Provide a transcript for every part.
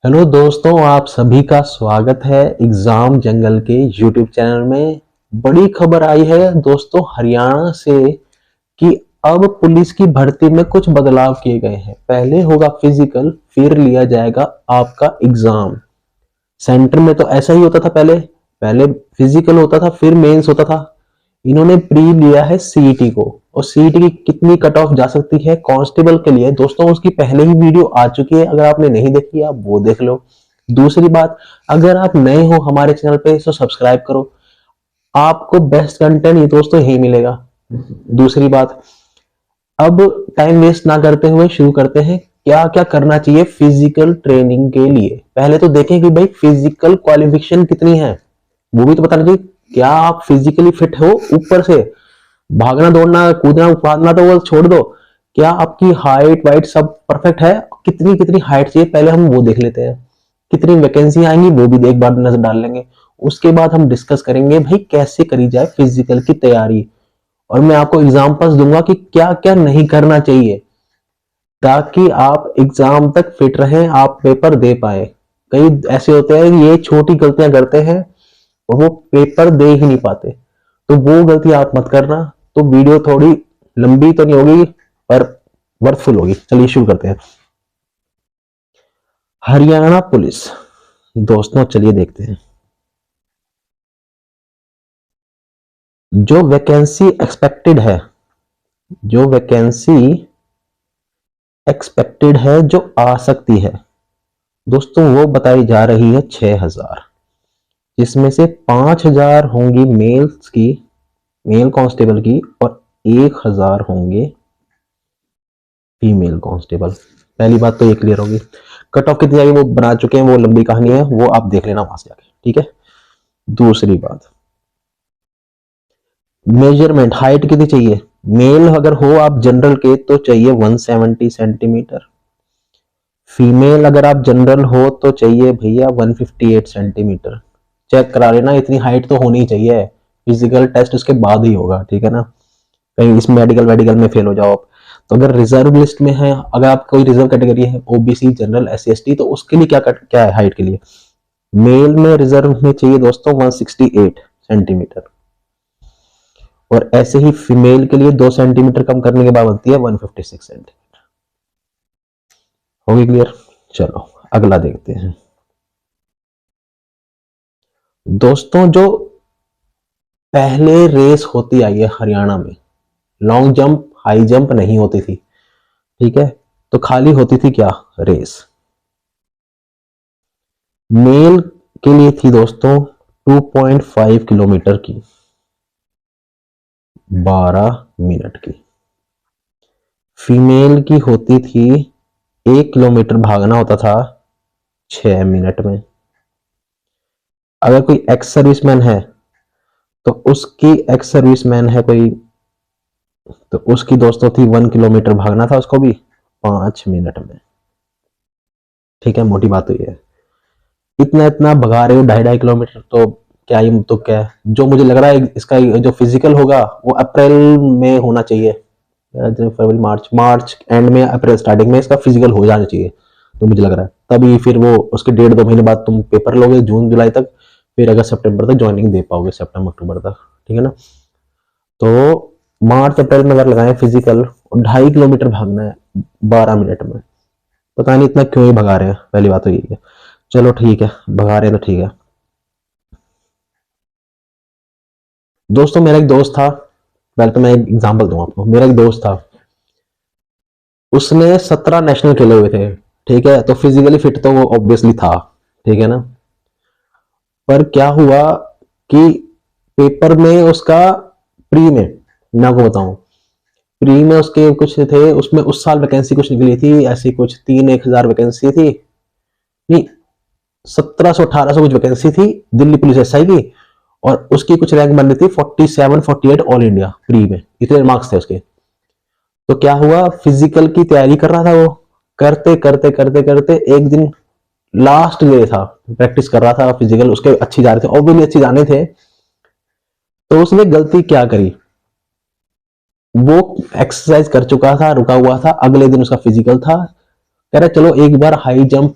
Hello दोस्तों, आप सभी का स्वागत है एग्जाम जंगल के यूट्यूब चैनल में। बड़ी खबर आई है दोस्तों हरियाणा से कि अब पुलिस की भर्ती में कुछ बदलाव किए गए हैं। पहले होगा फिजिकल, फिर लिया जाएगा आपका एग्जाम। सेंटर में तो ऐसा ही होता था पहले पहले फिजिकल होता था, फिर मेंस होता था। इन्होंने प्री लिया है सीईटी को। और सीईटी की कितनी कट ऑफ जा सकती है कांस्टेबल के लिए दोस्तों, उसकी पहले ही वीडियो आ चुकी है। अगर आपने नहीं देखी आप वो देख लो। दूसरी बात, अगर आप नए हो हमारे चैनल पे तो सब्सक्राइब करो। आपको बेस्ट कंटेंट ये दोस्तों यही मिलेगा। दूसरी बात, अब टाइम वेस्ट ना करते हुए शुरू करते हैं। क्या क्या करना चाहिए फिजिकल ट्रेनिंग के लिए। पहले तो देखें कि भाई फिजिकल क्वालिफिकेशन कितनी है, वो भी तो बताना चाहिए। क्या आप फिजिकली फिट हो, ऊपर से भागना दौड़ना कूदना फादना तो वो छोड़ दो। क्या आपकी हाइट वाइट सब परफेक्ट है, कितनी कितनी हाइट चाहिए पहले हम वो देख लेते हैं। कितनी वैकेंसी आएंगी वो भी एक बार नजर डाल लेंगे। उसके बाद हम डिस्कस करेंगे भाई कैसे करी जाए फिजिकल की तैयारी। और मैं आपको एग्जांपल्स दूंगा कि क्या क्या नहीं करना चाहिए ताकि आप एग्जाम तक फिट रहें, आप पेपर दे पाए। कई ऐसे होते हैं कि ये छोटी गलतियां करते हैं और वो पेपर दे ही नहीं पाते, तो वो गलती आप मत करना। तो वीडियो थोड़ी लंबी तो नहीं होगी पर वर्थफुल होगी। चलिए शुरू करते हैं। हरियाणा पुलिस दोस्तों, चलिए देखते हैं जो वैकेंसी एक्सपेक्टेड है। जो वैकेंसी एक्सपेक्टेड है, जो आ सकती है दोस्तों, वो बताई जा रही है 6000। जिसमें से 5000 होंगी मेल्स की, मेल कांस्टेबल की, और 1000 होंगे फीमेल कांस्टेबल। पहली बात तो ये क्लियर होगी। कट ऑफ कितनी आई वो बना चुके हैं, वो लंबी कहानी है, वो आप देख लेना वहां से जाके, ठीक है। दूसरी बात, मेजरमेंट हाइट कितनी चाहिए। मेल अगर हो आप जनरल के तो चाहिए 170 सेंटीमीटर। फीमेल अगर आप जनरल हो तो चाहिए भैया 158 सेंटीमीटर। चेक करा लेना, इतनी हाइट तो होनी ही चाहिए। फिजिकल टेस्ट उसके बाद ही होगा, ठीक है ना। कहीं इस मेडिकल वेडिकल में फेल हो जाओ आप। तो अगर रिजर्व लिस्ट में है, अगर आप कोई रिजर्व कैटेगरी है, ओबीसी जनरल एससी एसटी, तो उसके लिए क्या है हाइट के लिए। मेल में रिजर्व में चाहिए दोस्तों 168 सेंटीमीटर। और ऐसे ही फीमेल के लिए 2 सेंटीमीटर कम करने के बाद बनती है 156 सेंटीमीटर। होगी क्लियर। चलो अगला देखते हैं दोस्तों। जो पहले रेस होती आई है हरियाणा में, लॉन्ग जंप हाई जंप नहीं होती थी, ठीक है। तो खाली होती थी क्या, रेस। मेल के लिए थी दोस्तों 2.5 किलोमीटर की, 12 मिनट की। फीमेल की होती थी 1 किलोमीटर भागना होता था 6 मिनट में। अगर कोई एक्स सर्विसमैन है तो उसकी एक्स सर्विसमैन है कोई, तो उसकी दोस्तों थी 1 किलोमीटर भागना था उसको भी 5 मिनट में, ठीक है। मोटी बात तो ये है। इतना इतना भगा रहे हो 2.5 2.5 किलोमीटर, तो क्या ही तो क्या है। जो मुझे लग रहा है इसका जो फिजिकल होगा वो अप्रैल में होना चाहिए। फरवरी मार्च, मार्च एंड में अप्रैल स्टार्टिंग में इसका फिजिकल हो जाना चाहिए, तो मुझे लग रहा है तभी फिर वो उसके 1.5 2 महीने बाद तुम पेपर लोगे जून जुलाई तक। फिर अगर सितंबर तक ज्वाइनिंग दे पाओगे, सितंबर अक्टूबर तक, ठीक है ना। तो मार्च अप्रैल में अगर लगाए फिजिकल और 2.5 किलोमीटर भागना है 12 मिनट में, पता नहीं इतना क्यों ही भगा रहे हैं। पहली बात तो यही है। चलो ठीक है, भगा रहे हैं तो ठीक है। दोस्तों मेरा एक दोस्त था, पहले तो मैं एक एग्जांपल दूंगा आपको। मेरा एक दोस्त था, उसने 17 नेशनल खेले हुए थे, ठीक है। तो फिजिकली फिट तो वो ऑब्वियसली था, ठीक है ना। पर क्या हुआ कि पेपर में उसका, प्री में, मैं आपको बताऊं, प्री में उसके कुछ थे, उसमें उस साल वैकेंसी कुछ निकली थी ऐसी, कुछ 3-1 हजार वैकेंसी थी। नहीं, 1700-1800 कुछ वैकेंसी थी दिल्ली पुलिस एसआई की। और उसकी कुछ रैंक बन रही थी 47-48 ऑल इंडिया प्री में, इतने मार्क्स थे उसके। तो क्या हुआ, फिजिकल की तैयारी कर रहा था वो, करते करते करते करते एक दिन लास्ट डे था, प्रैक्टिस कर रहा था फिजिकल, उसके अच्छी जा रहे थे, ऑब्वियसली अच्छी जाने थे। तो उसने गलती क्या करी, वो एक्सरसाइज कर चुका था, रुका हुआ था, अगले दिन उसका फिजिकल था। कह रहा चलो एक बार हाई जंप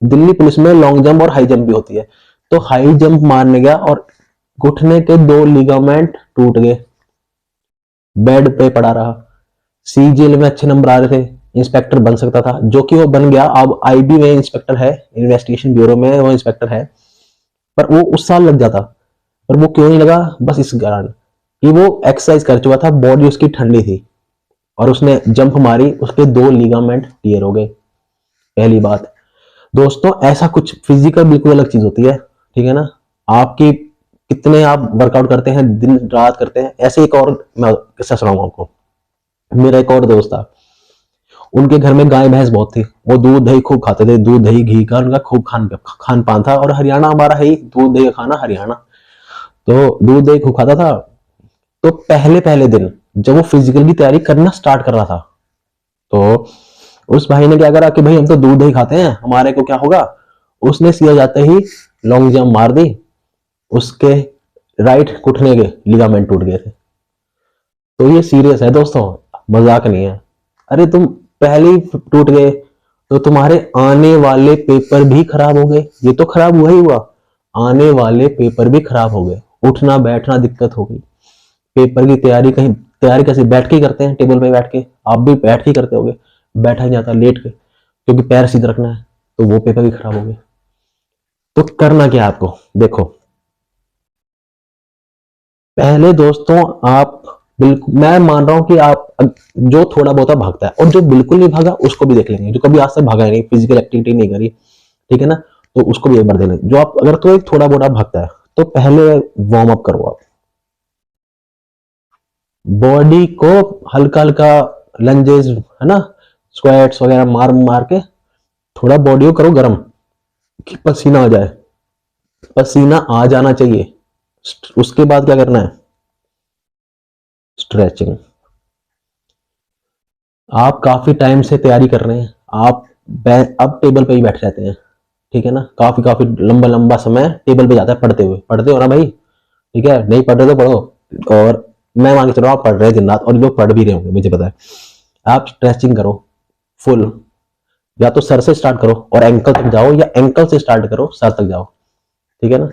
दिल्ली पुलिस में लॉन्ग जंप और हाई जंप भी होती है। तो हाई जंप मारने गया और घुटने के 2 लिगामेंट टूट गए, बेड पे पड़ा रहा। सीजीएल में अच्छे नंबर आ रहे थे, इंस्पेक्टर बन सकता था, जो कि वो बन गया। अब आईबी में इंस्पेक्टर है, इन्वेस्टिगेशन ब्यूरो में वो इंस्पेक्टर है, पर वो उस साल लग जाता। पर वो क्यों नहीं लगा? बस इस कारण कि वो एक्सरसाइज कर चुका था, बॉडी उसकी ठंडी थी, और उसने जंप मारी, उसके 2 लिगामेंट टियर हो गए। पहली बात दोस्तों, ऐसा कुछ फिजिकल बिल्कुल अलग चीज होती है, ठीक है ना। आपकी कितने आप वर्कआउट करते हैं, दिन रात करते हैं। ऐसे एक और मैं किस्सा सुनाऊंगा आपको। मेरा एक और दोस्त था, उनके घर में गाय भैंस बहुत थी, वो दूध दही खूब खाते थे, दूध दही घी का उनका खूब खान पान था। और हरियाणा हमारा है ही दूध दही खाना, हरियाणा। तो दूध दही खूब खाता था। तो पहले पहले दिन जब वो फिजिकल की तैयारी करना स्टार्ट कर रहा था, तो उस भाई ने क्या करा कि भाई हम तो दूध दही खाते हैं, हमारे को क्या होगा। उसने सीधा जाते ही लॉन्ग जंप मार दी, उसके राइट घुटने के लिगामेंट टूट गए थे। तो ये सीरियस है दोस्तों, मजाक नहीं है। अरे तुम पहले ही टूट गए तो तुम्हारे आने वाले पेपर भी खराब हो गए। ये तो खराब हुआ ही हुआ, आने वाले पेपर भी खराब हो गए। उठना बैठना दिक्कत हो गई। पेपर की तैयारी कहीं तैयारी कैसे बैठ के ही करते हैं, टेबल पे बैठ के। आप भी बैठ के ही करते होगे, बैठा ही जाता लेट के, क्योंकि पैर सीधा रखना है। तो वो पेपर भी खराब हो गए। तो करना क्या है आपको? देखो, पहले दोस्तों आप बिल्कुल, मैं मान रहा हूं कि आप जो थोड़ा बहुत भागता है, और जो बिल्कुल नहीं भागा उसको भी देख लेंगे, जो कभी आज तक भागा ही नहीं, फिजिकल एक्टिविटी नहीं करी, ठीक है ना। तो उसको भी एक बार देख लेंगे। जो आप अगर तो एक थोड़ा बहुत भागता है, तो पहले वार्म अप करो। आप बॉडी को हल्का हल्का लंजेस, है ना, स्क्वाट्स वगैरह मार मार के थोड़ा बॉडी को करो गर्म, कि पसीना आ जाए। पसीना आ जाना चाहिए। उसके बाद क्या करना है? स्ट्रेचिंग। आप काफी टाइम से तैयारी कर रहे हैं, आप अब टेबल पे ही बैठ जाते हैं, ठीक है ना। काफी काफी लंबा लंबा समय टेबल पे जाता है पढ़ते हुए। पढ़ते हो ना भाई, ठीक है, नहीं पढ़ रहे तो पढ़ो। और मैं मान के चलो आप पढ़ रहे हैं दिन रात, और लोग पढ़ भी रहे होंगे, मुझे पता है। आप स्ट्रेचिंग करो फुल, या तो सर से स्टार्ट करो और एंकल तक जाओ, या एंकल से स्टार्ट करो सर तक जाओ, ठीक है ना।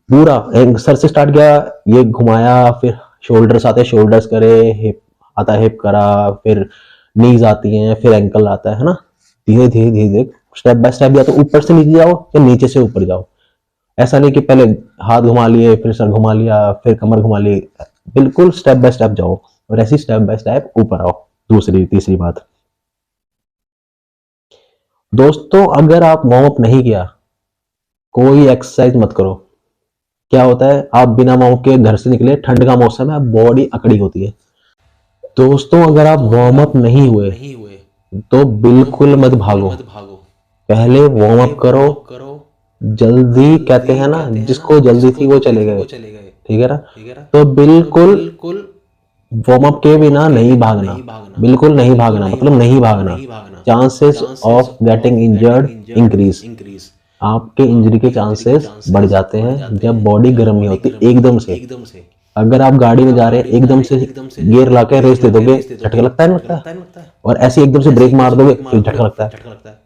पूरा सर से स्टार्ट किया, ये घुमाया, फिर शोल्डर्स आते हैं, शोल्डर्स करे, हिप आता है, हिप करा, फिर नीज आती हैं, फिर एंकल आता है ना। धीरे धीरे धीरे धीरे, स्टेप बाय स्टेप, या तो ऊपर से नीचे जाओ या नीचे से ऊपर जाओ। ऐसा नहीं कि पहले हाथ घुमा लिए, फिर सर घुमा लिया, फिर कमर घुमा ली। बिल्कुल स्टेप बाय स्टेप जाओ, और ऐसी स्टेप बाय स्टेप ऊपर आओ। दूसरी तीसरी बात दोस्तों, अगर आप वार्म अप नहीं किया, कोई एक्सरसाइज मत करो। क्या होता है, आप बिना वार्म अप के घर से निकले, ठंड का मौसम है, बॉडी अकड़ी होती है। दोस्तों अगर आप वार्म अप नहीं हुए तो बिल्कुल मत भागो, पहले वार्म अप करो। जल्दी कहते हैं ना, जिसको जल्दी थी वो चले गए, ठीक है ना। तो बिल्कुल वार्म अप के बिना नहीं भागना, बिल्कुल नहीं भागना, मतलब नहीं भागना। Chances of getting injured increase, आपके इंजरी के चांसेस बढ़ जाते हैं जब बॉडी गर्म नहीं होती एकदम से। अगर आप गाड़ी में जा रहे हैं, एकदम से गियर लाके रेस दे दोगे, झटका लगता है, लगता है। और ऐसे एकदम से ब्रेक मार दोगे, फिर झटका लगता है।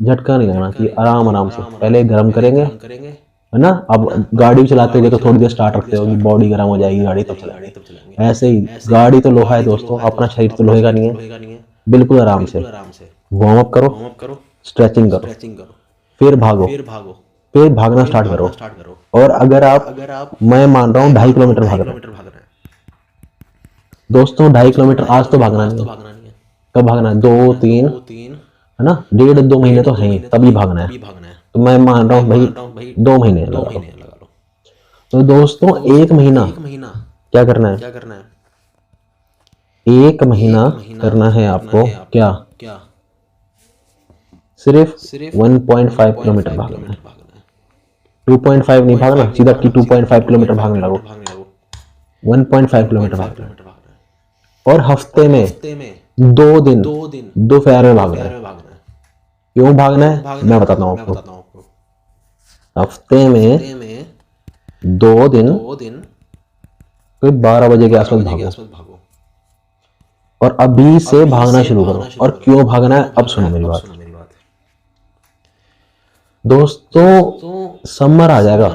झटका नहीं लगना चाहिए, आराम आराम से पहले गर्म करेंगे, है ना। अब गाड़ी चलाते हुए तो थोड़ी देर स्टार्ट रखते हो, बॉडी गर्म हो जाएगी, गाड़ी तब चलाएंगे। ऐसे ही गाड़ी तो लोहा है दोस्तों, अपना शरीर तो लोहे का नहीं है। बिल्कुल आराम से वार्म अप करो, स्ट्रेचिंग करो, फिर भागो, फिर भागना स्टार्ट करो। और अगर आप, मैं मान रहा हूँ 2.5 किलोमीटर भाग रहे हैं दोस्तों, 2.5 किलोमीटर आज तो भागना नहीं है। कब भागना है? 2 3, है ना, 1.5 2 महीने तो हैं, तभी भागना है। तो मैं मान रहा हूँ भाई 2 महीने लगा लो। तो दोस्तों 1 महीना क्या करना है? 1 महीना करना है आपको क्या? सिर्फ 1.5 किलोमीटर भागना है। 2.5 नहीं भागना, सीधा 2.5 किलोमीटर भागने लगो। 1.5 किलोमीटर भागना है। और हफ्ते में 2 दिन दोपहर में भागना है। क्यों भागना है मैं बताता हूँ आपको। हफ्ते में 2 दिन कोई 12 बजे के आसपास भागो, और अभी से भागना शुरू करो। और क्यों भागना है अब सुनो मेरी बात। दोस्तों समर आ जाएगा,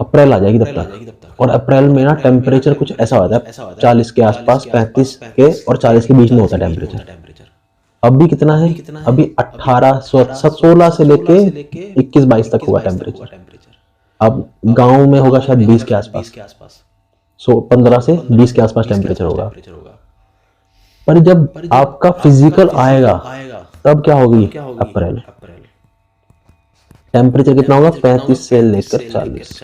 अप्रैल आ जाएगी तब तक, और अप्रैल में ना टेम्परेचर कुछ ऐसा होता है 40 के आसपास, 35 के और 40 के बीच में होता है टेम्परेचर। अभी कितना है, अभी 16 से लेके 21-22 तक हुआ टेम्परेचर। अब गांव में होगा शायद 20 के आसपास, 15 से 20 के आसपास टेम्परेचर होगा। पर जब आपका फिजिकल आएगा तब क्या होगी, अप्रैल, टेम्परेचर कितना होगा, 35 से लेकर 40।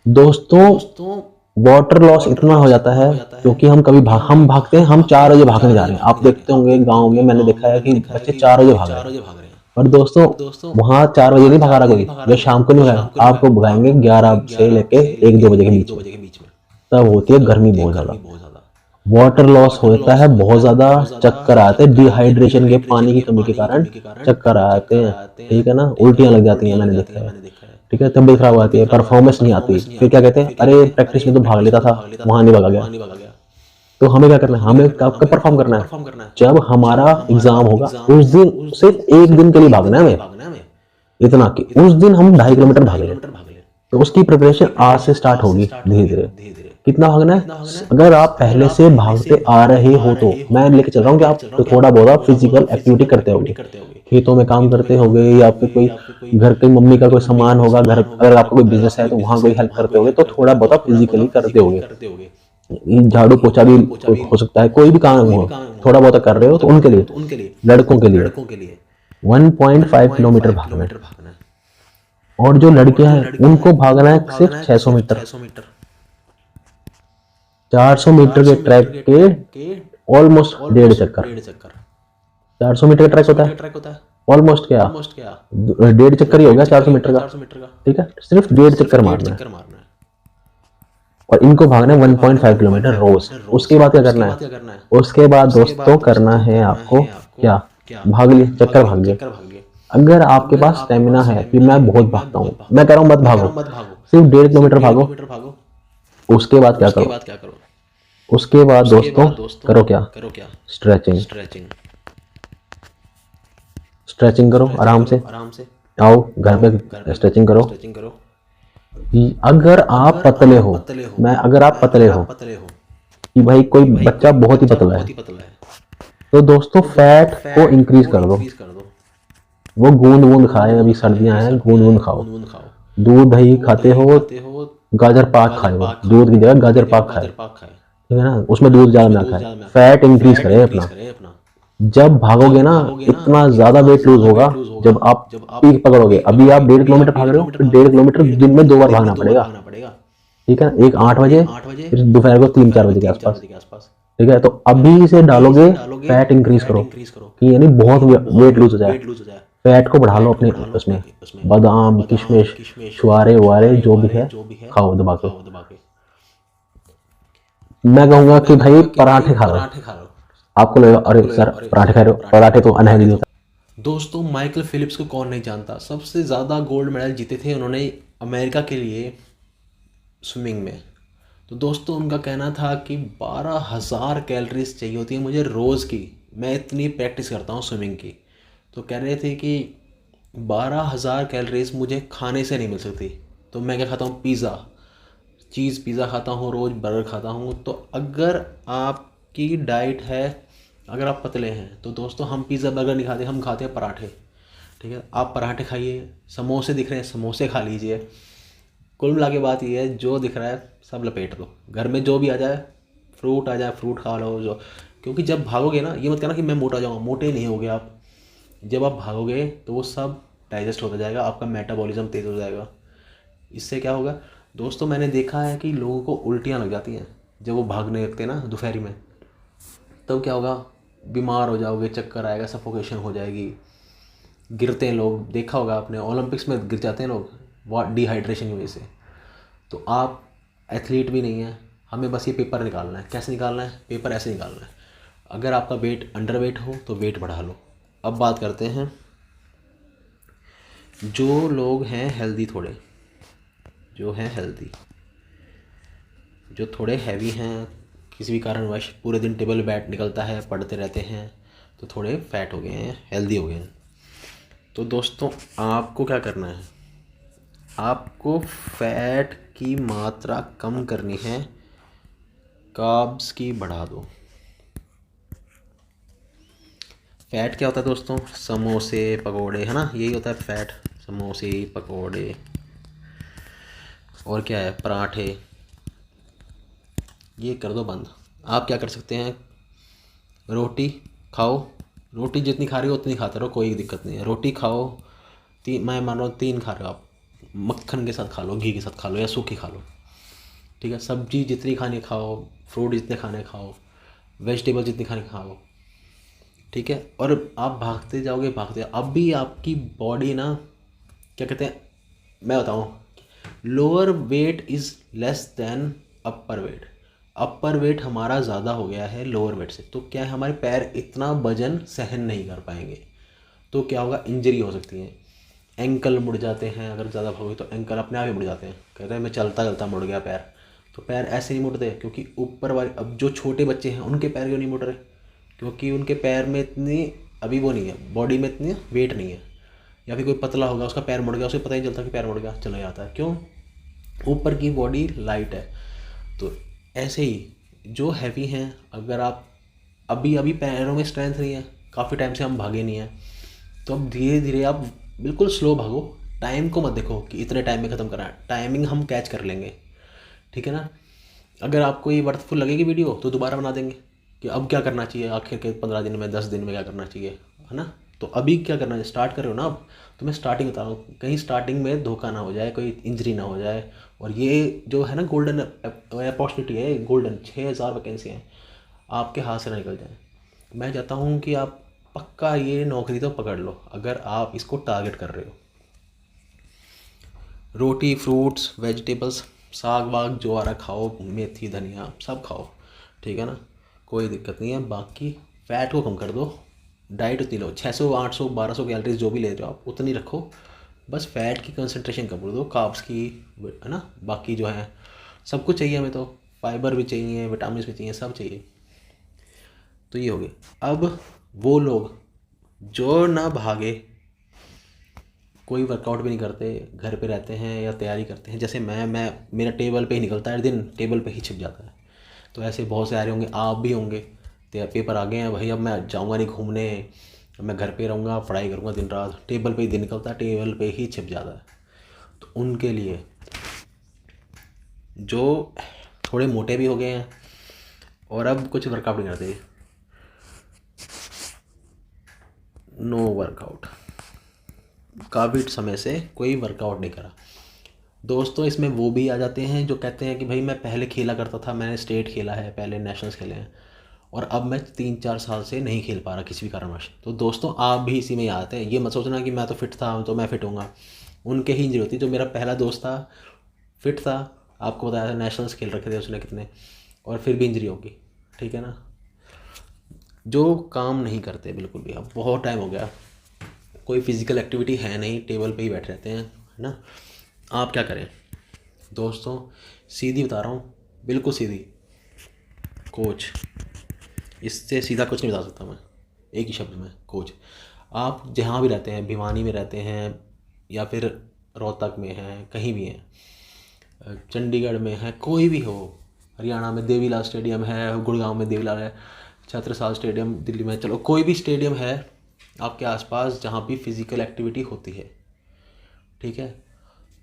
दोस्तों वाटर लॉस इतना हो जाता है क्योंकि हम भागते हैं, हम 4 बजे भागने जा रहे हैं। आप देखते होंगे गांव में, मैंने देखा है कि बच्चे 4 बजे भाग रहे हैं। और दोस्तों वहां 4 बजे नहीं भगा रहा कोई, या शाम को नहीं भगाएगा, आपको भगाएंगे 11 से लेके 1-2 बजे के बीच में। तब होती है गर्मी बहुत ज्यादा, वाटर लॉस होता है बहुत ज्यादा, चक्कर आते हैं डिहाइड्रेशन के, पानी की कमी के कारण चक्कर आते हैं, ठीक है ना, उल्टियां लग जाती हैं, मैंने देखा है, ठीक है, तबीयत खराब आती है, परफॉर्मेंस नहीं आती। फिर क्या कहते हैं, अरे प्रैक्टिस में तो भाग लेता था, वहां नहीं भागा गया। तो हमें क्या करना है, हमें कब परफॉर्म करना है, जब हमारा एग्जाम होगा उस दिन, सिर्फ एक दिन के लिए भागना है हमें, इतना कि उस दिन हम 2.5 किलोमीटर भागे। तो उसकी प्रिपरेशन आज से स्टार्ट होगी धीरे धीरे। कितना भागना है, अगर आप पहले से भागते आ रहे हो तो मैं लेके चल रहा हूँ कि आप तो थोड़ा बहुत फिजिकल एक्टिविटी करते होगे, खेतों में काम करते होगे, या फिर कोई घर के मम्मी का कोई सामान होगा, घर अगर आपका कोई बिजनेस है तो वहां कोई हेल्प करते होगे, तो थोड़ा बहुत फिजिकली करते होगे। झाड़ू पोछा भी हो सकता है, कोई भी काम हो, थोड़ा बहुत कर रहे हो तो उनके लिए, लड़कों के लिए 1.5 किलोमीटर भागना है। और जो लड़कियां हैं उनको भागना है सिर्फ 600 मीटर। 400 मीटर के ट्रैक के ऑलमोस्ट 1.5 चक्कर। 400 मीटर का ट्रैक होता है ऑलमोस्ट क्या, 1.5 चक्कर ही हो गया 400 मीटर का, ठीक है, सिर्फ 1.5 चक्कर मारना है। और इनको भागना है 1.5 किलोमीटर रोज। उसके बाद क्या करना है, उसके बाद दोस्तों करना है आपको क्या, भाग लिए, चक्कर भाग लिए। अगर आपके पास स्टेमिना है कि मैं बहुत भागता हूँ, मैं कह रहा हूँ मत भागो, सिर्फ 1.5 किलोमीटर भागो। उसके बाद क्या करो, उसके बाद दोस्तों करो क्या, स्ट्रेचिंग। स्ट्रेचिंग करो आराम से, आओ घर पे स्ट्रेचिंग करो। अगर आप पतले हो, अगर आप पतले हो कि भाई कोई बच्चा बहुत ही पतला है, तो दोस्तों फैट को इंक्रीज कर दो। वो गूंद वूंद खाए, अभी सर्दियां हैं, गूंद वूंद खाओ। दूध दही खाते हो, गाजर पाक खाओ, दूध की जगह गाजर पाक खाए, ठीक है ना, उसमें दूध ज्यादा ना खाए, फैट इंक्रीज करे अपना। जब भागोगे ना इतना ज्यादा वेट लूज होगा, जब आप पीक पकड़ोगे। अभी आप 1.5 किलोमीटर भाग रहे हो, फिर 1.5 किलोमीटर दिन में 2 बार भागना पड़ेगा, ठीक है, एक 8 बजे, फिर दोपहर को 3-4 बजे के आसपास, ठीक है। तो अभी से डालोगे, फैट इंक्रीज करो कि यानी बहुत वेट लूज हो जाए। फैट को बढ़ा लो अपने उसमें, बादाम किशमिश छुआरे वारे जो भी है खाओ दबा के। मैं कहूंगा कि भाई पराठे खा लो। आपको लगेगा अरे सर पराठे खा रहे हो, पराठे तो अनहेल्दी होता है। दोस्तों माइकल फिलिप्स को कौन नहीं जानता, सबसे ज़्यादा गोल्ड मेडल जीते थे उन्होंने अमेरिका के लिए स्विमिंग में। तो दोस्तों उनका कहना था कि 12,000 कैलोरीज चाहिए होती है मुझे रोज़ की, मैं इतनी प्रैक्टिस करता हूँ स्विमिंग की। तो कह रहे थे कि 12,000 कैलोरीज मुझे खाने से नहीं मिल सकती। तो मैं क्या खाता हूँ, पिज़्ज़ा खाता हूँ रोज़, बर्गर खाता हूँ। तो अगर आपकी डाइट है, अगर आप पतले हैं तो दोस्तों हम पिज़्ज़ा बर्गर नहीं खाते, हम खाते हैं पराठे, ठीक है। आप पराठे खाइए, समोसे दिख रहे हैं समोसे खा लीजिए। कुल मिला के बात ये है, जो दिख रहा है सब लपेट लो, घर में जो भी आ जाए, फ्रूट आ जाए फ्रूट खा लो जो। क्योंकि जब भागोगे ना, ये मत कहना कि मैं मोटा जाऊँगा, मोटे नहीं होगे आप। जब आप भागोगे तो वो सब डाइजेस्ट होता जाएगा, आपका मेटाबॉलिज्म तेज़ हो जाएगा। इससे क्या होगा दोस्तों, मैंने देखा है कि लोगों को उल्टियाँ लग जाती हैं जब वो भागने लगते हैं ना दोपहरी में। तब क्या होगा, बीमार हो जाओगे, चक्कर आएगा, सफोकेशन हो जाएगी। गिरते हैं लोग, देखा होगा आपने, ओलंपिक्स में गिर जाते हैं लोग डिहाइड्रेशन की वजह से। तो आप एथलीट भी नहीं है, हमें बस ये पेपर निकालना है। कैसे निकालना है पेपर, ऐसे निकालना है। अगर आपका वेट अंडर वेट हो तो वेट बढ़ा लो। अब बात करते हैं जो लोग हैं हेल्दी, थोड़े जो हैं हेल्दी, जो थोड़े हैवी हैं, किसी भी कारणवश पूरे दिन टेबल बैठ निकलता है, पढ़ते रहते हैं, तो थोड़े फैट हो गए हैं, हेल्दी हो गए हैं। तो दोस्तों आपको क्या करना है, आपको फैट की मात्रा कम करनी है, कार्ब्स की बढ़ा दो। फैट क्या होता है दोस्तों, समोसे पकोड़े, है ना, यही होता है फैट, समोसे पकोड़े, और क्या है, पराठे, ये कर दो बंद। आप क्या कर सकते हैं, रोटी खाओ, रोटी जितनी खा रहे हो उतनी खाते रहो, कोई दिक्कत नहीं है, रोटी खाओ। मैं मान लो 3 खा रहे हो आप, मक्खन के साथ खा लो, घी के साथ खा लो, या सूखी खा लो, ठीक है। सब्जी जितनी खानी खाओ, फ्रूट जितने खाने खाओ, वेजिटेबल जितनी खानी खाओ, ठीक है। और आप भागते जाओगे, भागते अब भी आपकी बॉडी ना, क्या कहते हैं, मैं बताऊँ, lower weight is less than upper weight. Upper weight हमारा ज़्यादा हो गया है लोअर वेट से, तो क्या है, हमारे पैर इतना वजन सहन नहीं कर पाएंगे, तो क्या होगा, इंजरी हो सकती है। एंकल मुड़ जाते हैं, अगर ज़्यादा भागोगे तो एंकल अपने आप ही मुड़ जाते हैं, कहते हैं मैं चलता चलता मुड़ गया पैर। तो पैर ऐसे नहीं मुड़ते, क्योंकि ऊपर वाले, अब जो छोटे बच्चे हैं उनके पैर क्यों नहीं मुड़ रहे, क्योंकि उनके पैर में इतनी अभी वो नहीं है, बॉडी में इतनी वेट नहीं है। या फिर कोई पतला होगा, उसका पैर मुड़ गया, उसे पता ही नहीं चलता कि पैर मुड़ गया, चला जाता है, क्यों, ऊपर की बॉडी लाइट है। तो ऐसे ही जो हैवी हैं, अगर आप अभी अभी पैरों में स्ट्रेंथ नहीं है, काफ़ी टाइम से हम भागे नहीं हैं, तो अब धीरे धीरे आप बिल्कुल स्लो भागो। टाइम को मत देखो कि इतने टाइम में ख़त्म करना है, टाइमिंग हम कैच कर लेंगे, ठीक है ना। अगर आपको ये वर्थफुल लगेगी वीडियो तो दोबारा बना देंगे कि अब क्या करना चाहिए, आखिर के 15 दिन में, 10 दिन में क्या करना चाहिए, है ना। तो अभी क्या करना है, स्टार्ट कर रहे हो ना अब, तो मैं स्टार्टिंग बता रहा हूँ, कहीं स्टार्टिंग में धोखा ना हो जाए, कोई इंजरी ना हो जाए। और ये जो है ना गोल्डन अपॉर्चुनिटी है, गोल्डन 6,000 वैकेंसी हैं, आपके हाथ से ना निकल जाए। मैं चाहता हूँ कि आप पक्का ये नौकरी तो पकड़ लो, अगर आप इसको टारगेट कर रहे हो। रोटी, फ्रूट्स, वेजिटेबल्स, साग वाग जो आ रहा खाओ, मेथी धनिया सब खाओ, ठीक है ना, कोई दिक्कत नहीं है। बाकी फ़ैट को कम कर दो, डाइट उतनी लो, 600 800 1200 कैलोरीज जो भी ले रहे हो आप उतनी रखो, बस फैट की कंसंट्रेशन कम कर दो, कार्ब्स की, है ना। बाकी जो है सब कुछ चाहिए हमें, तो फाइबर भी चाहिए, विटामिन भी चाहिए, सब चाहिए। तो ये हो गया। अब वो लोग जो ना भागे, कोई वर्कआउट भी नहीं करते, घर पे रहते हैं या तैयारी करते हैं, जैसे मैं मेरा टेबल पे ही निकलता है दिन, टेबल पे ही छिप जाता है। तो ऐसे बहुत से आ रहे होंगे, आप भी होंगे, तो पेपर आ गए हैं भाई, अब मैं जाऊंगा नहीं घूमने, मैं घर पे रहूँगा, पढ़ाई करूँगा दिन रात, टेबल पे ही दिन निकलता है, टेबल पे ही छिप जाता है। तो उनके लिए जो थोड़े मोटे भी हो गए हैं और अब कुछ वर्कआउट नहीं करते, नो वर्कआउट, काफ़ी समय से कोई वर्कआउट नहीं करा दोस्तों, इसमें वो भी आ जाते हैं जो कहते हैं कि भाई मैं पहले खेला करता था, मैंने स्टेट खेला है, पहले नेशनल्स खेले हैं, और अब मैं 3-4 साल से नहीं खेल पा रहा किसी भी कारणवश। तो दोस्तों आप भी इसी में ही आते हैं, ये मत सोचना कि मैं तो फिट था तो मैं फिट होऊंगा, उनके ही इंजरी होती। जो मेरा पहला दोस्त था, फिट था, आपको बताया था, नेशनल्स खेल रखे थे उसने कितने, और फिर भी इंजरी होगी, ठीक है ना। जो काम नहीं करते बिल्कुल भी, अब बहुत टाइम हो गया, कोई फिज़िकल एक्टिविटी है नहीं, टेबल पे ही बैठे रहते हैं, है ना। आप क्या करें दोस्तों, सीधी बता रहा हूँ, बिल्कुल सीधी, कोच, इससे सीधा कुछ नहीं बता सकता मैं, एक ही शब्द में, कोच। आप जहाँ भी रहते हैं, भिवानी में रहते हैं या फिर रोहतक में हैं, कहीं भी हैं, चंडीगढ़ में है, कोई भी हो, हरियाणा में देवीलाल स्टेडियम है, गुड़गांव में देवीलाल है, छत्रसाल स्टेडियम दिल्ली में, चलो कोई भी स्टेडियम है आपके आसपास जहाँ भी फिज़िकल एक्टिविटी होती है, ठीक है,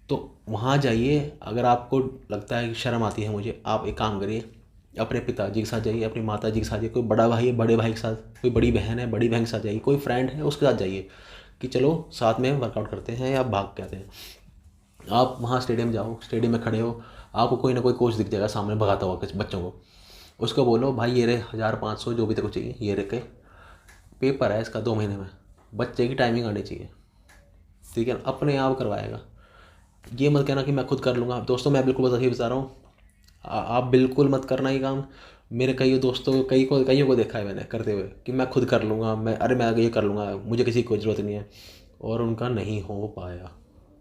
तो वहाँ जाइए। अगर आपको लगता है कि शर्म आती है मुझे, आप एक काम करिए, अपने पिताजी के साथ जाइए, अपनी माता जी के साथ जाइए, कोई बड़ा भाई है बड़े भाई के साथ, कोई बड़ी बहन है बड़ी बहन के साथ जाइए, कोई फ्रेंड है उसके साथ जाइए कि चलो साथ में वर्कआउट करते हैं या भाग के आते हैं। आप वहाँ स्टेडियम जाओ, स्टेडियम में खड़े हो, आपको कोई ना कोई कोच दिख जाएगा सामने भगाता हुआ कुछ बच्चों को, उसको बोलो भाई ये रहे 1500 जो भी तेरे को चाहिए, ये रह के पेपर है इसका 2 महीने में, बच्चे की टाइमिंग आनी चाहिए, ठीक है, अपने आप करवाएगा। ये मत कहना कि मैं खुद कर लूँगा दोस्तों, मैं बिल्कुल बता रहा हूँ, आप बिल्कुल मत करना ये काम। मेरे कई दोस्तों कईयों को देखा है मैंने करते हुए कि मैं खुद कर लूँगा, मैं ये कर लूँगा, मुझे किसी की कोई ज़रूरत नहीं है, और उनका नहीं हो पाया।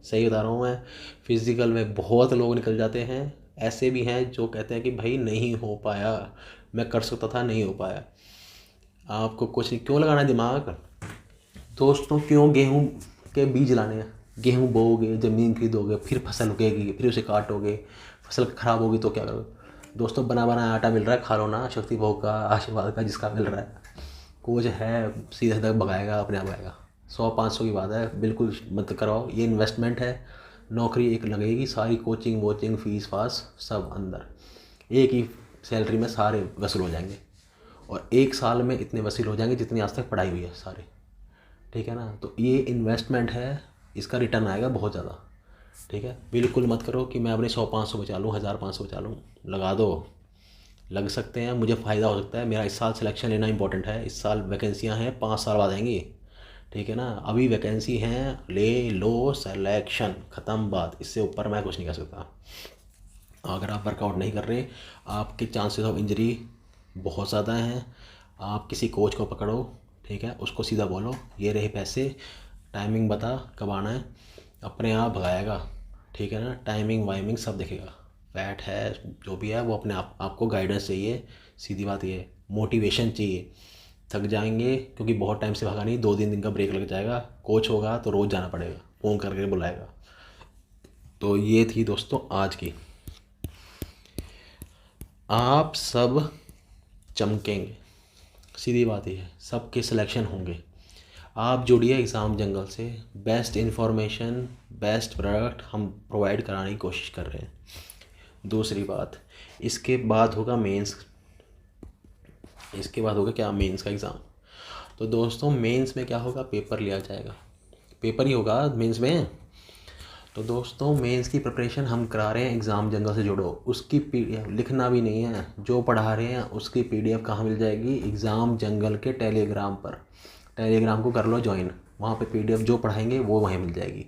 सही बता रहा हूँ मैं, फिज़िकल में बहुत लोग निकल जाते हैं, ऐसे भी हैं जो कहते हैं कि भाई नहीं हो पाया, मैं कर सकता था नहीं हो पाया। आपको कुछ क्यों लगाना दिमाग दोस्तों, क्यों गेहूँ के बीज लाने हैं। गेहूँ बोओगे, ज़मीन खरीदोगे, फिर फसल उगेगी, फिर उसे काटोगे, फसल ख़राब होगी तो क्या करोगे। दोस्तों बना बनाया आटा मिल रहा है, खा लो ना, शक्ति भोग का, आशीर्वाद का, जिसका मिल रहा है। कोच है सीधे सीधे भगाएगा, अपने आप आएगा। 100-500 की बात है, बिल्कुल मत करवाओ। ये इन्वेस्टमेंट है, नौकरी एक लगेगी, सारी कोचिंग वोचिंग फीस फास सब अंदर, एक ही सैलरी में सारे वसूल हो जाएंगे। और 1 साल में इतने वसूल हो जाएंगे जितनी आज तक पढ़ाई हुई है सारे, ठीक है ना। तो ये इन्वेस्टमेंट है, इसका रिटर्न आएगा बहुत ज़्यादा, ठीक है। बिल्कुल मत करो कि मैं अपने 100-500 बचा लूँ, 1000-500 बचा लूँ। लगा दो, लग सकते हैं, मुझे फ़ायदा हो सकता है। मेरा इस साल सिलेक्शन लेना इंपॉर्टेंट है। इस साल वैकेंसियाँ हैं, 5 साल बाद आएंगी, ठीक है ना। अभी वैकेंसी हैं, ले लो, सिलेक्शन ख़त्म बात। इससे ऊपर मैं कुछ नहीं कर सकता। अगर आप वर्कआउट नहीं कर रहे, आपके चांसेस ऑफ इंजरी बहुत ज़्यादा हैं। आप किसी कोच को पकड़ो, ठीक है, उसको सीधा बोलो ये रहे पैसे, टाइमिंग बता कब आना है, अपने आप भगाएगा, ठीक है ना। टाइमिंग वाइमिंग सब देखेगा। फैट है जो भी है वो अपने आप, आपको गाइडेंस चाहिए, सीधी बात ये, मोटिवेशन चाहिए। थक जाएंगे क्योंकि बहुत टाइम से भागा नहीं, 2-3 दिन का ब्रेक लग जाएगा। कोच होगा तो रोज़ जाना पड़ेगा, फ़ोन करके बुलाएगा। तो ये थी दोस्तों आज की। आप सब चमकेंगे, सीधी बात ये है, सबके सिलेक्शन होंगे। आप जुड़िए एग्ज़ाम जंगल से। बेस्ट इन्फॉर्मेशन, बेस्ट प्रोडक्ट हम प्रोवाइड कराने की कोशिश कर रहे हैं। दूसरी बात, इसके बाद होगा मेंस। इसके बाद होगा क्या, मेंस का एग्ज़ाम। तो दोस्तों मेंस में क्या होगा, पेपर लिया जाएगा, पेपर ही होगा मेंस में। तो दोस्तों मेंस की प्रिपरेशन हम करा रहे हैं एग्ज़ाम जंगल से जुड़ो। उसकी पीडीएफ लिखना भी नहीं है, जो पढ़ा रहे हैं उसकी पीडीएफ कहाँ मिल जाएगी, एग्ज़ाम जंगल के टेलीग्राम पर। टेलीग्राम को कर लो ज्वाइन, वहाँ पे पीडीएफ जो पढ़ाएंगे वो वहीं मिल जाएगी।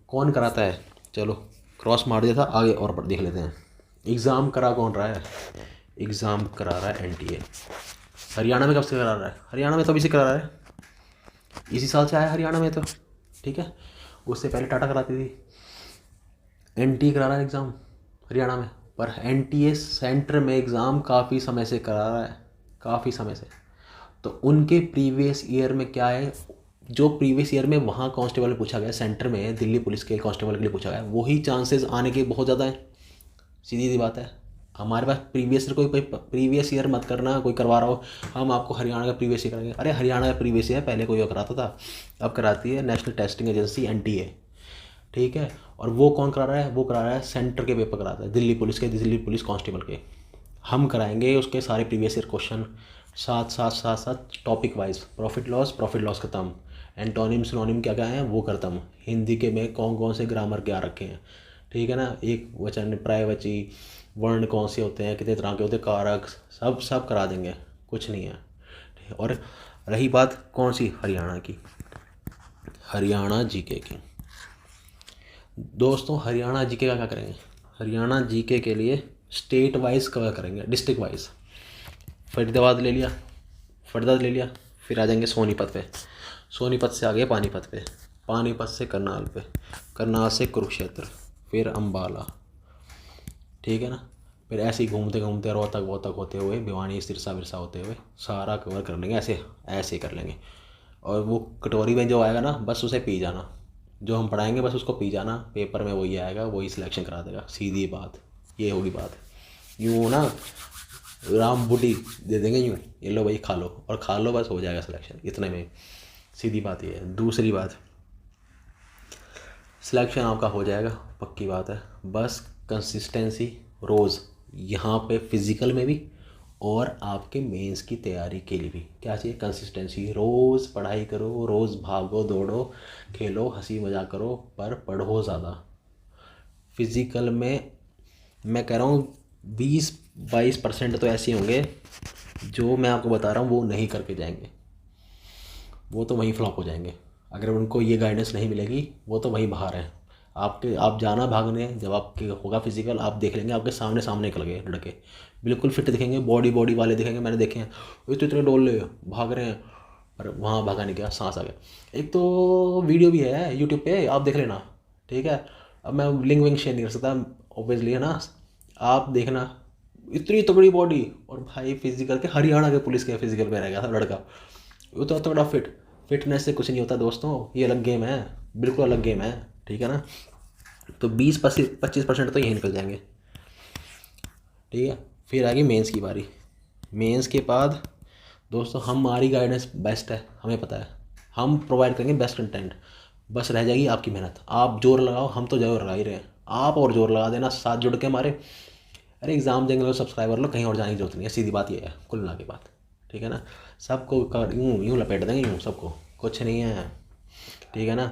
कौन कराता है, चलो क्रॉस मार दिया था, आगे और देख लेते हैं। एग्ज़ाम करा कौन रहा है, एग्ज़ाम करा रहा है एनटीए। हरियाणा में कब से करा रहा है, हरियाणा में तो अभी से करा रहा है, इसी साल से आया हरियाणा में तो, ठीक है। उससे पहले टाटा कराती थी। एनटीए करा रहा है एग्ज़ाम हरियाणा में, पर एनटीए सेंटर में एग्ज़ाम काफ़ी समय से करा रहा है, काफ़ी समय से। तो उनके प्रीवियस ईयर में क्या है, जो प्रीवियस ईयर में वहाँ कांस्टेबल में पूछा गया, सेंटर में दिल्ली पुलिस के कांस्टेबल के लिए पूछा गया, वही चांसेस आने के बहुत ज़्यादा हैं। सीधी सी बात है। हमारे पास प्रीवियस ईयर, कोई प्रीवियस ईयर मत करना, कोई करवा रहा हो हम आपको हरियाणा का प्रीवियस ईयर करेंगे। अरे हरियाणा का प्रीवियस ईयर पहले कोई और कराता था, अब कराती है नेशनल टेस्टिंग एजेंसी एनटीए, ठीक है। और वो कौन करा रहा है, वो करा रहा है सेंटर के पेपर कराता है, दिल्ली पुलिस के, दिल्ली पुलिस कांस्टेबल के। हम कराएंगे उसके सारे प्रीवियस ईयर क्वेश्चन, साथ साथ साथ साथ टॉपिक वाइज, प्रॉफिट लॉस ख़त्म, एंटोनिम सिनोनिम क्या क्या हैं वो ख़त्म, हिंदी के में कौन कौन से ग्रामर क्या रखे हैं, ठीक है ना। एक वचन, पर्यायवाची, वर्ण कौन से होते हैं, कितने तरह के होते हैं, कारक, सब सब करा देंगे, कुछ नहीं है। और रही बात कौन सी, हरियाणा की, हरियाणा जीके की। दोस्तों हरियाणा जीके का क्या करेंगे, हरियाणा जीके के लिए स्टेट वाइज कवर करेंगे, डिस्ट्रिक्ट वाइज। फरीदाबाद ले लिया, फरीदाबाद ले लिया, फिर आ जाएंगे सोनीपत पे, सोनीपत से आ गए पानीपत पे, पानीपत से करनाल पे, करनाल से कुरुक्षेत्र, फिर अम्बाला, ठीक है ना। फिर ऐसे ही घूमते घूमते रोहतक वोहतक होते हुए, भिवानी सिरसा विरसा होते हुए सारा कवर कर लेंगे, ऐसे ऐसे कर लेंगे। और वो कटोरी में जो आएगा ना, बस उसे पी जाना, जो हम पढ़ाएंगे बस उसको पी जाना, पेपर में वही आएगा, वही सिलेक्शन करा देगा, सीधी बात ये होगी बात। यूँ ना राम बूटी दे देंगे यूँ, ये लो भाई खा लो, और खा लो बस हो जाएगा सिलेक्शन, इतने में, सीधी बात ये है। दूसरी बात, सिलेक्शन आपका हो जाएगा, पक्की बात है। बस कंसिस्टेंसी रोज़, यहाँ पे फिज़िकल में भी और आपके मेंस की तैयारी के लिए भी क्या चाहिए, कंसिस्टेंसी। रोज़ पढ़ाई करो, रोज़ भागो दौड़ो, खेलो, हंसी मजाक करो, पर पढ़ो ज़्यादा। फिज़िकल में मैं कह रहा हूँ 20-22% तो ऐसे होंगे जो मैं आपको बता रहा हूँ वो नहीं करके जाएंगे, वो तो वहीं फ्लॉप हो जाएंगे। अगर उनको ये गाइडेंस नहीं मिलेगी वो तो वहीं बाहर हैं। आप जाना भागने, जब आपके होगा फिजिकल, आप देख लेंगे आपके सामने सामने निकल गए लड़के, बिल्कुल फिट दिखेंगे, बॉडी बॉडी वाले दिखेंगे, मैंने देखे हैं, वो तो इतने डोले भाग रहे हैं, पर वहाँ भागा नहीं गया, सांस आ गया। एक तो वीडियो भी है यूट्यूब पे, आप देख लेना, ठीक है। अब मैं लिंक विंक शेयर नहीं कर सकता ऑब्वियसली, है ना, आप देखना, इतनी तगड़ी बॉडी, और भाई फिजिकल के, हरियाणा के पुलिस के फिजिकल में रह गया था लड़का, वो तो तगड़ा फिट, फिटनेस से कुछ नहीं होता दोस्तों, ये अलग गेम है, बिल्कुल अलग गेम है, ठीक है ना। तो 20-25% तो यही निकल जाएंगे, ठीक है। फिर आएगी मेंस की बारी। मेंस के बाद दोस्तों हमारी गाइडेंस बेस्ट है, हमें पता है, हम प्रोवाइड करेंगे बेस्ट कंटेंट, बस रह जाएगी आपकी मेहनत। आप जोर लगाओ, हम तो जोर लगा ही रहे हैं, आप और जोर लगा देना साथ जुड़ के हमारे। अरे एग्ज़ाम देंगे, लो सब्सक्राइबर लो, कहीं और जाने की जरूरत नहीं है, सीधी बात ये है कुल मिला के बात, ठीक है ना। सबको यूँ यूँ लपेट देंगे, यूँ सबको, कुछ नहीं है, ठीक है ना।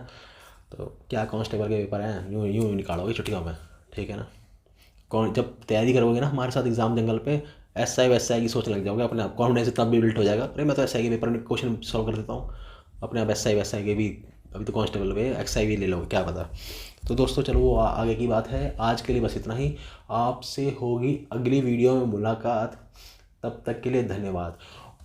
तो क्या कांस्टेबल के पेपर हैं, यूँ यूँ निकालोगे छुट्टियों में, ठीक है ना। कौन जब तैयारी करोगे ना हमारे साथ एग्जाम जंगल पे, SI वैसा की सोचने लग जाओगे, अपने आप कॉन्फिडेंस इतना भी बिल्ट हो जाएगा, अरे मैं तो SI के पेपर में क्वेश्चन सॉल्व कर देता हूँ, अपने आप SI वैसा के भी, अभी तो कांस्टेबल पे XI भी ले लोगे, क्या पता। तो दोस्तों चलो वो आगे की बात है, आज के लिए बस इतना ही। आपसे होगी अगली वीडियो में मुलाकात, तब तक के लिए धन्यवाद।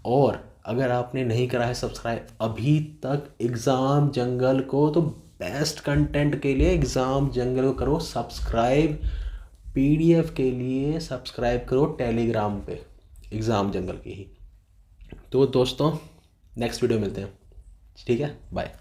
और अगर आपने नहीं करा है सब्सक्राइब अभी तक एग्ज़ाम जंगल को, तो बेस्ट कंटेंट के लिए एग्ज़ाम जंगल को करो सब्सक्राइब, PDF के लिए सब्सक्राइब करो टेलीग्राम पे, एग्ज़ाम जंगल की ही। तो दोस्तों नेक्स्ट वीडियो मिलते हैं, ठीक है, बाय।